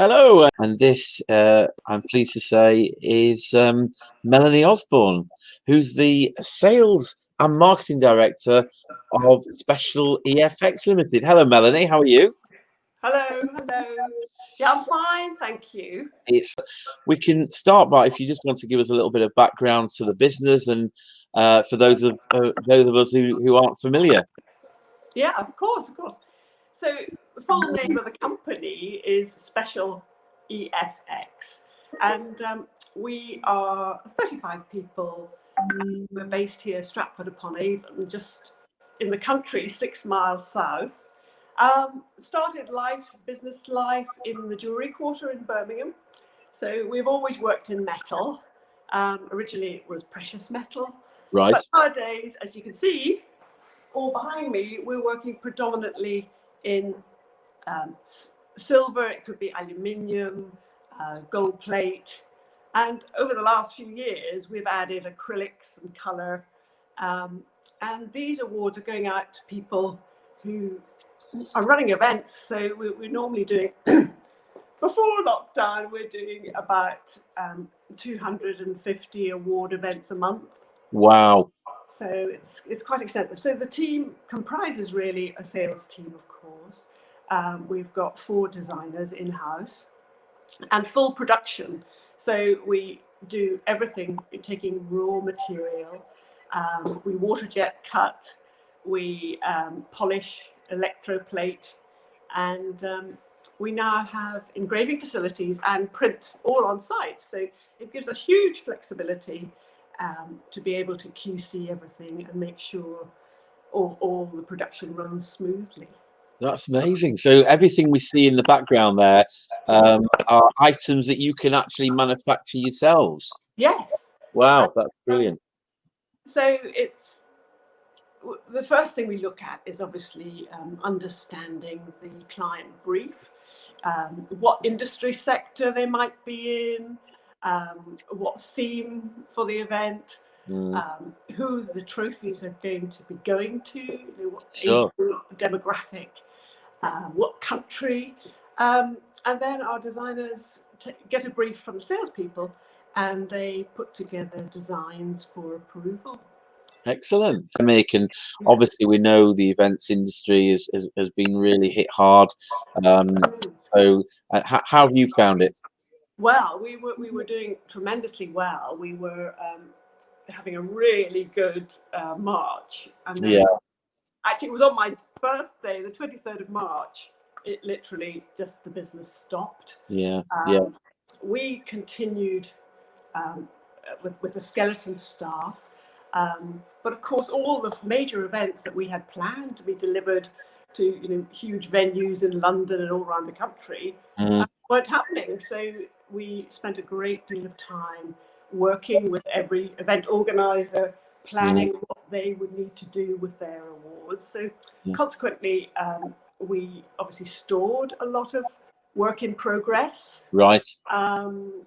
Hello, and this, I'm pleased to say, is Melanie Osborne, who's the Sales and Marketing Director of Special EFX Ltd. Hello, Melanie, how are you? Hello. Yeah, I'm fine, thank you. We can start by, if you just want to give us a little bit of background to the business, and for those of us who aren't familiar. Yeah, of course. So the full name of the company is Special EFX, and we are 35 people. We're based here, Stratford upon Avon, just in the country, 6 miles south. Started business life in the jewellery quarter in Birmingham. So we've always worked in metal. Originally it was precious metal. Right. But nowadays, as you can see, all behind me, we're working predominantly in silver. It could be aluminium, gold plate. And over the last few years, we've added acrylics and colour. And these awards are going out to people who are running events. So we're normally doing, before lockdown, we're doing about 250 award events a month. Wow. So it's quite extensive. So the team comprises really a sales team, of course. We've got 4 designers in-house and full production. So we do everything, taking raw material. We water jet cut, we polish, electroplate, and we now have engraving facilities and print all on site. So it gives us huge flexibility to be able to QC everything and make sure all the production runs smoothly. That's amazing. So everything we see in the background there are items that you can actually manufacture yourselves. Yes. Wow, that's brilliant. So it's the first thing we look at is obviously understanding the client brief, what industry sector they might be in, what theme for the event, who the trophies are going to be going to, what age group, demographic, what country, and then our designers get a brief from salespeople and they put together designs for approval. Excellent. And obviously we know the events industry has been really hit hard. So how have you found it? Well, we were doing tremendously well. We were having a really good March, and then actually it was on my birthday, the 23rd of March. It literally just the business stopped. We continued with the skeleton staff, but of course all the major events that we had planned to be delivered to huge venues in London and all around the country weren't happening. So we spent a great deal of time working with every event organizer, planning what they would need to do with their awards. So consequently, we obviously stored a lot of work in progress, and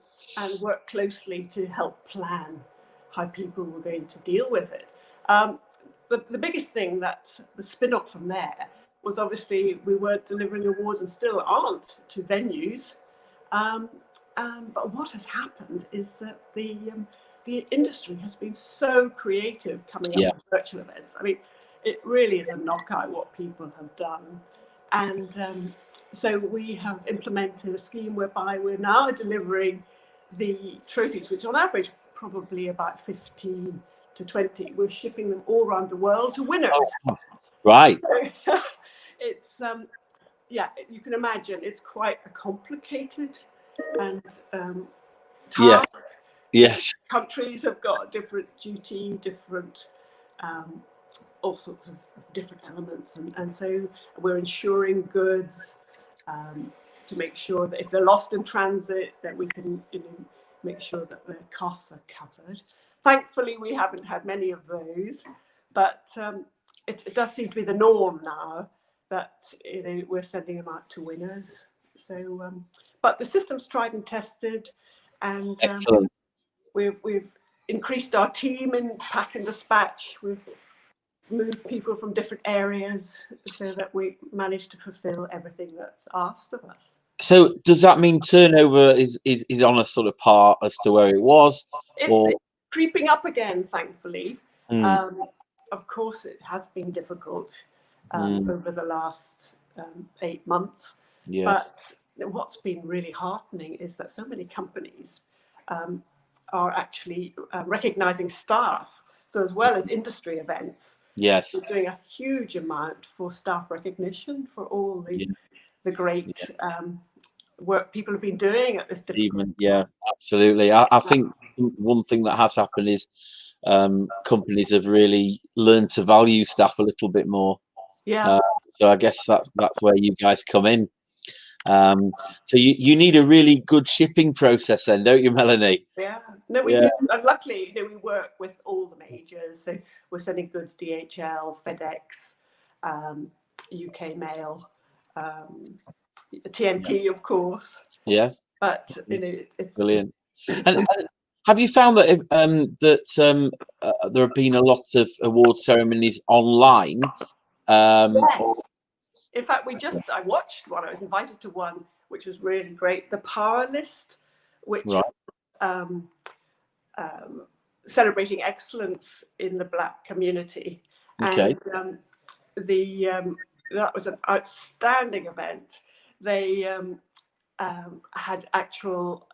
worked closely to help plan how people were going to deal with it. But the biggest thing, that the spin-off from there, was obviously we weren't delivering awards and still aren't to venues. But what has happened is that the industry has been so creative coming up with virtual events. I mean, it really is a knockout what people have done. And so we have implemented a scheme whereby we're now delivering the trophies, which on average probably about 15 to 20. We're shipping them all around the world to winners. Right. So, it's you can imagine it's quite a complicated and task. Yes. Countries have got different duty, different all sorts of different elements, and so we're insuring goods to make sure that if they're lost in transit, that we can make sure that the costs are covered. Thankfully, we haven't had many of those, but it does seem to be the norm now that we're sending them out to winners. So, but the system's tried and tested, and we've increased our team in pack and dispatch. We've moved people from different areas so that we managed to fulfill everything that's asked of us. So does that mean turnover is on a sort of par as to where it was? It's creeping up again, thankfully. Of course, it has been difficult over the last 8 months. Yes. But what's been really heartening is that so many companies are actually recognizing staff. So as well as industry events, yes, we're doing a huge amount for staff recognition for all the great work people have been doing at this difficult time. Absolutely. I think one thing that has happened is companies have really learned to value staff a little bit more. So I guess that's where you guys come in. So you need a really good shipping process then, don't you, Melanie? Yeah, no, we do. And luckily, we work with all the majors. So we're sending goods DHL, FedEx, UK Mail, TNT, of course. Yes. But it's brilliant. And have you found that there have been a lot of award ceremonies online? Yes. In fact, I watched one. I was invited to one, which was really great. The Power List, which celebrating excellence in the Black community, and that was an outstanding event. They had actual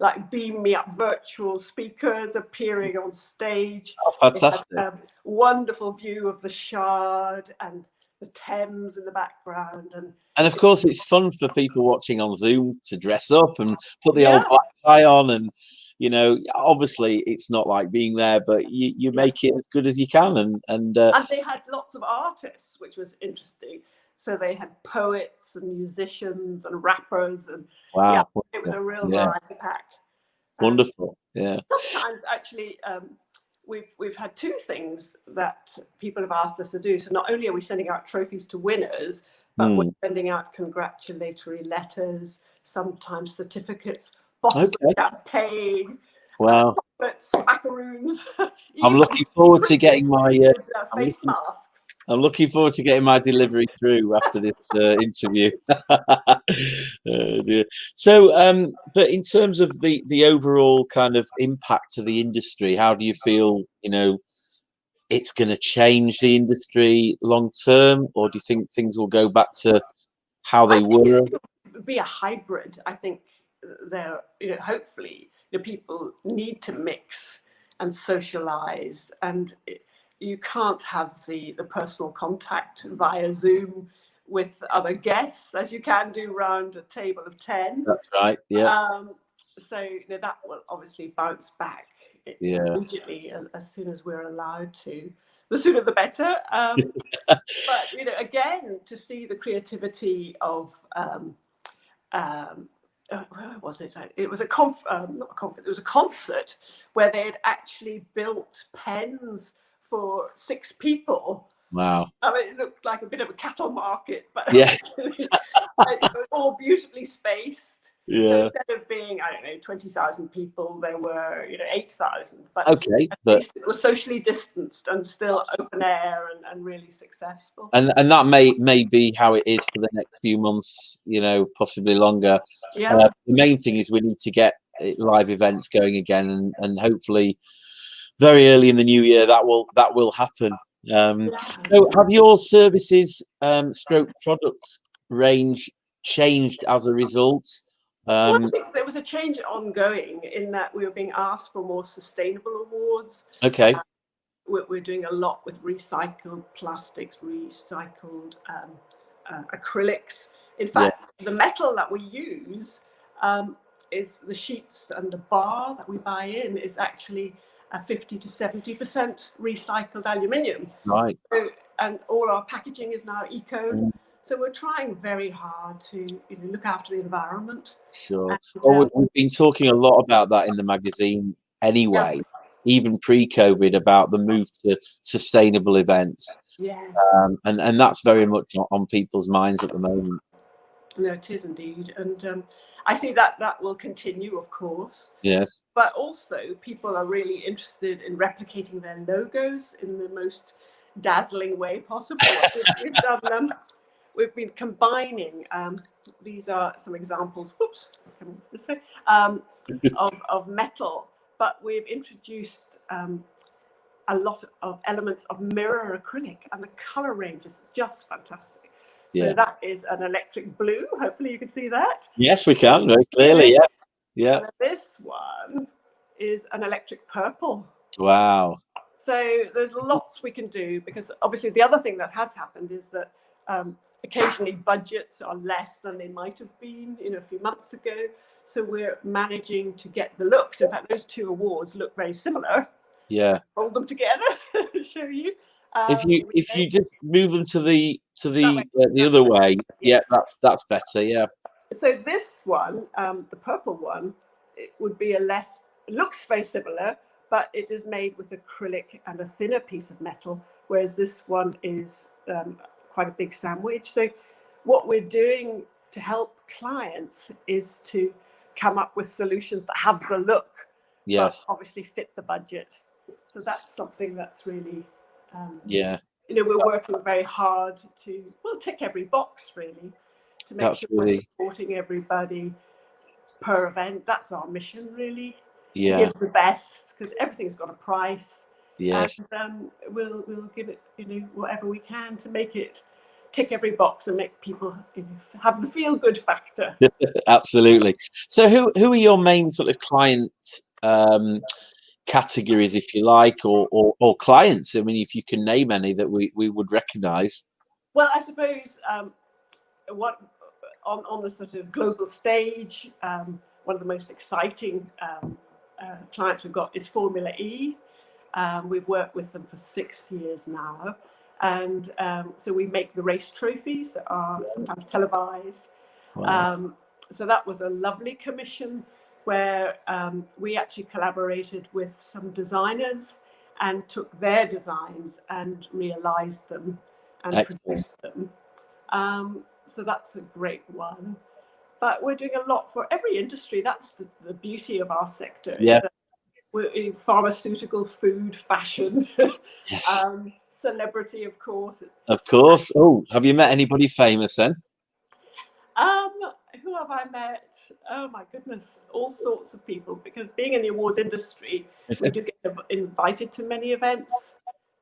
like beam me up virtual speakers appearing on stage. Oh, fantastic! They had a wonderful view of the Shard and the Thames in the background, and of course it's fun for people watching on Zoom to dress up and put the old black tie on, and obviously it's not like being there, but you make it as good as you can, and they had lots of artists, which was interesting. So they had poets and musicians and rappers, and it was a real variety pack. Wonderful. Sometimes actually we've had two things that people have asked us to do. So not only are we sending out trophies to winners, but we're sending out congratulatory letters, sometimes certificates, bottles of champagne, macaroons. I'm looking forward to getting my face masks. I'm looking forward to getting my delivery through after this interview. So, but in terms of the overall kind of impact to the industry, how do you feel, it's going to change the industry long term, or do you think things will go back to how they were? It'll be a hybrid. I think there, hopefully, people need to mix and socialize, and you can't have the personal contact via Zoom with other guests as you can do around a table of 10. That's right. Yeah. So that will obviously bounce back immediately as soon as we're allowed to. The sooner the better. But again, to see the creativity of where was it? It was it was a concert where they had actually built pens for 6 people. Wow. I mean, it looked like a bit of a cattle market, but it was all beautifully spaced. So instead of being, 20,000 people, there were, 8,000. But it was socially distanced and still open air and really successful. And that may be how it is for the next few months, possibly longer. The main thing is we need to get live events going again, and hopefully very early in the new year that will happen. So have your services stroke products range changed as a result? Well, I think there was a change ongoing in that we were being asked for more sustainable awards. We're doing a lot with recycled plastics, recycled acrylics. In fact, the metal that we use is the sheets and the bar that we buy in is actually 50 to 70% recycled aluminium. Right. So, and all our packaging is now eco. So we're trying very hard to look after the environment. Sure. Well, we've been talking a lot about that in the magazine anyway, even pre-COVID, about the move to sustainable events. And that's very much on people's minds at the moment. No, it is indeed. And I see that will continue, of course. Yes. But also people are really interested in replicating their logos in the most dazzling way possible. We've done we've been combining. These are some examples. Whoops, come this way, of metal, but we've introduced a lot of elements of mirror acrylic, and the color range is just fantastic. So that is an electric blue. Hopefully you can see that. Yes, we can very clearly. Yeah, yeah. And this one is an electric purple. Wow. So there's lots we can do, because obviously the other thing that has happened is that occasionally budgets are less than they might have been, a few months ago. So we're managing to get the looks. In fact, those two awards look very similar. Yeah. Hold them together, show you. If you just move them to the other way, yeah, that's better. Yeah. So this one, the purple one, it would be looks very similar, but it is made with acrylic and a thinner piece of metal, whereas this one is quite a big sandwich. So what we're doing to help clients is to come up with solutions that have the look, yes, but obviously fit the budget. So that's something that's really, we're working very hard to tick every box really, to make sure we're supporting everybody per event. That's our mission really. To give the best, because everything's got a price. Yes. And we'll give it whatever we can to make it tick every box and make people have the feel good factor. Absolutely. So who are your main sort of client categories, if you like, or clients? I mean, if you can name any that we would recognize. Well, I suppose what on the sort of global stage, one of the most exciting clients we've got is Formula E. We've worked with them for 6 years now, and so we make the race trophies that are sometimes televised. Wow. So that was a lovely commission where we actually collaborated with some designers and took their designs and realised them and produced them. So that's a great one. But we're doing a lot for every industry. That's the beauty of our sector. Yeah. We're in pharmaceutical, food, fashion, yes. Celebrity, of course. Of course. Oh, have you met anybody famous then? Who have I met? Oh my goodness, all sorts of people. Because being in the awards industry, we do get invited to many events.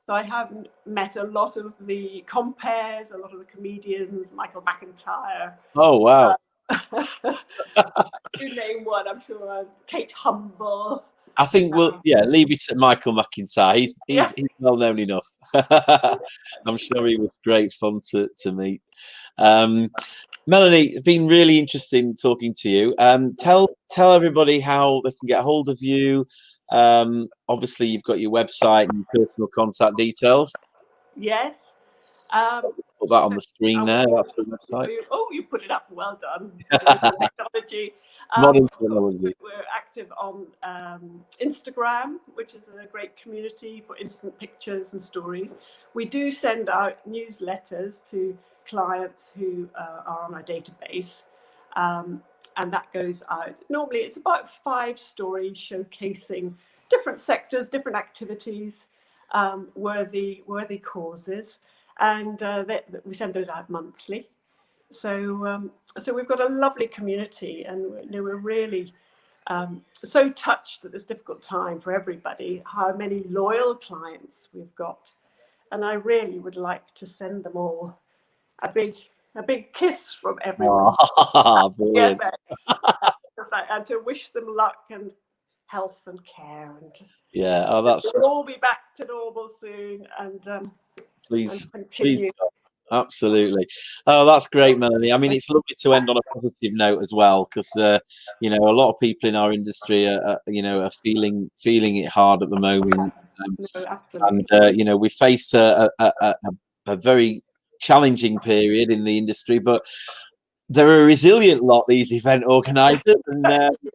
So I have met a lot of the compares, a lot of the comedians, Michael McIntyre. Oh wow. You name one, I'm sure. Kate Humble. I think we'll leave it to Michael McIntyre. He's well known enough. I'm sure he was great fun to meet. Melanie, it's been really interesting talking to you. Tell everybody how they can get hold of you. Obviously, you've got your website and your personal contact details. Yes. Put that on the screen there. That's the website. Oh, you put it up. Well done. Technology. Modern technology. We're active on Instagram, which is a great community for instant pictures and stories. We do send out newsletters to clients who are on our database, and that goes out. Normally, it's about 5 stories showcasing different sectors, different activities, worthy causes. And we send those out monthly. So we've got a lovely community, and we're really so touched at this difficult time for everybody, how many loyal clients we've got. And I really would like to send them all a big kiss from everyone. Oh, brilliant. And to wish them luck and health and care. And we'll all be back to normal soon. And please. Continue. Absolutely. Oh, that's great, Melanie. I mean, it's lovely to end on a positive note as well, because a lot of people in our industry are feeling it hard at the moment. And we face a very challenging period in the industry, but they're a resilient lot, these event organisers, and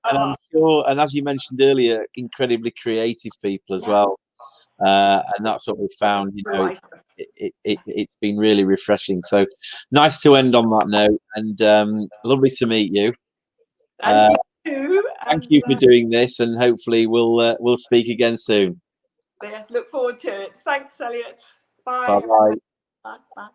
I'm sure, and as you mentioned earlier, incredibly creative people as well. And that's what we found. It's been really refreshing. So nice to end on that note, and lovely to meet you. And you too. Thank you for doing this, and hopefully we'll speak again soon. Yes, look forward to it. Thanks, Elliot. Bye. Bye bye. Bye. Bye.